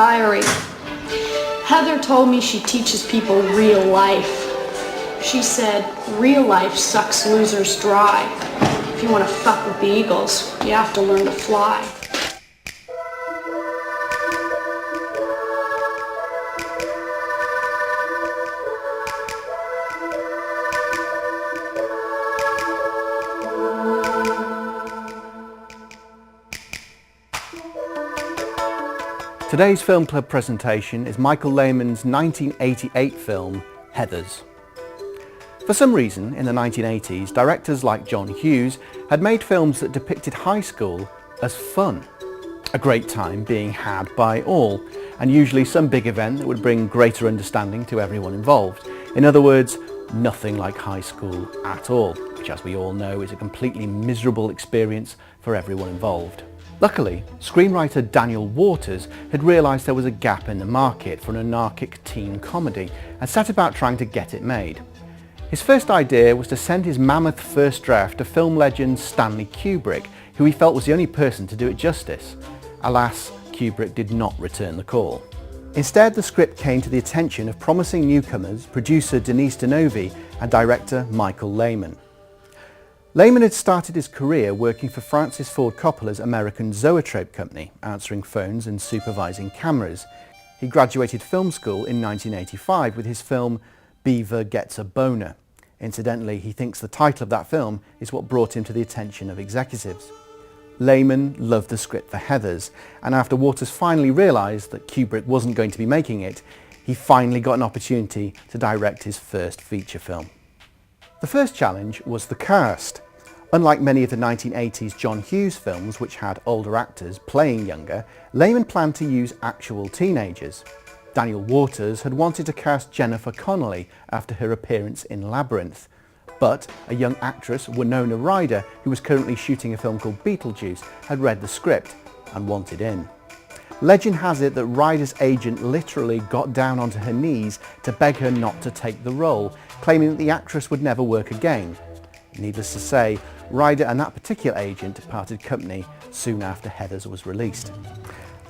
diary. Heather told me she teaches people real life. She said, real life sucks losers dry. If you want to fuck with the Eagles, you have to learn to fly. Today's film club presentation is Michael Lehmann's 1988 film, Heathers. For some reason, in the 1980s, directors like John Hughes had made films that depicted high school as fun. A great time being had by all, and usually some big event that would bring greater understanding to everyone involved. In other words, nothing like high school at all, which as we all know is a completely miserable experience for everyone involved. Luckily, screenwriter Daniel Waters had realised there was a gap in the market for an anarchic teen comedy and set about trying to get it made. His first idea was to send his mammoth first draft to film legend Stanley Kubrick, who he felt was the only person to do it justice. Alas, Kubrick did not return the call. Instead, the script came to the attention of promising newcomers, producer Denise Denovi and director Michael Lehmann. Lehmann had started his career working for Francis Ford Coppola's American Zoetrope company, answering phones and supervising cameras. He graduated film school in 1985 with his film Beaver Gets a Boner. Incidentally, he thinks the title of that film is what brought him to the attention of executives. Lehmann loved the script for Heathers, and after Waters finally realised that Kubrick wasn't going to be making it, he finally got an opportunity to direct his first feature film. The first challenge was the cast. Unlike many of the 1980s John Hughes films, which had older actors playing younger, Lehmann planned to use actual teenagers. Daniel Waters had wanted to cast Jennifer Connelly after her appearance in Labyrinth, but a young actress, Winona Ryder, who was currently shooting a film called Beetlejuice, had read the script and wanted in. Legend has it that Ryder's agent literally got down onto her knees to beg her not to take the role, claiming that the actress would never work again. Needless to say, Ryder and that particular agent parted company soon after Heathers was released.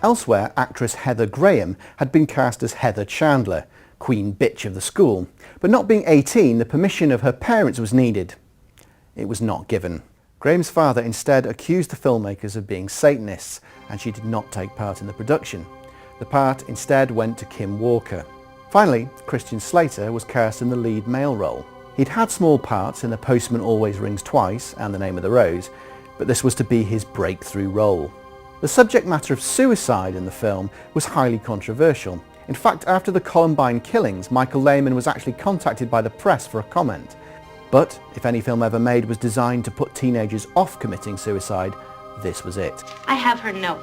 Elsewhere, actress Heather Graham had been cast as Heather Chandler, queen bitch of the school, but not being 18, the permission of her parents was needed. It was not given. Graham's father instead accused the filmmakers of being Satanists, and she did not take part in the production. The part instead went to Kim Walker. Finally, Christian Slater was cast in the lead male role. He'd had small parts in The Postman Always Rings Twice and The Name of the Rose, but this was to be his breakthrough role. The subject matter of suicide in the film was highly controversial. In fact, after the Columbine killings, Michael Lehmann was actually contacted by the press for a comment. But if any film ever made was designed to put teenagers off committing suicide, this was it. I have her note.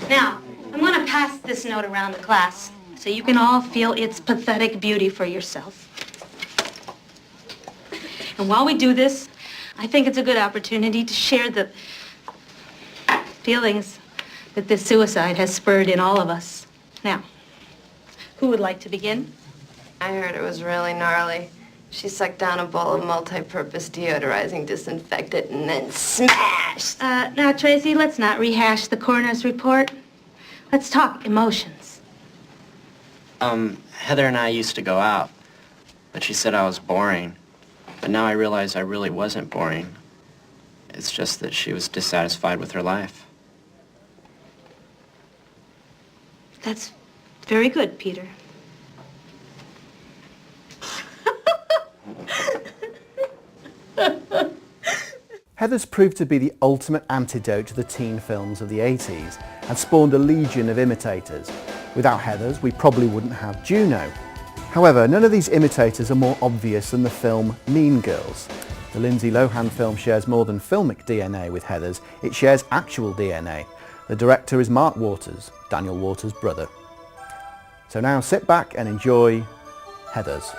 Now, I'm going to pass this note around the class so you can all feel its pathetic beauty for yourself. And while we do this, I think it's a good opportunity to share the feelings that this suicide has spurred in all of us. Now, who would like to begin? I heard it was really gnarly. She sucked down a bowl of multi-purpose deodorizing disinfectant and then smashed. Now, Tracy, let's not rehash the coroner's report. Let's talk emotions. Heather and I used to go out, but she said I was boring. But now I realize I really wasn't boring. It's just that she was dissatisfied with her life. That's very good, Peter. Heathers proved to be the ultimate antidote to the teen films of the 80s and spawned a legion of imitators. Without Heathers, we probably wouldn't have Juno. However, none of these imitators are more obvious than the film Mean Girls. The Lindsay Lohan film shares more than filmic DNA with Heathers, it shares actual DNA. The director is Mark Waters, Daniel Waters' brother. So now sit back and enjoy Heathers.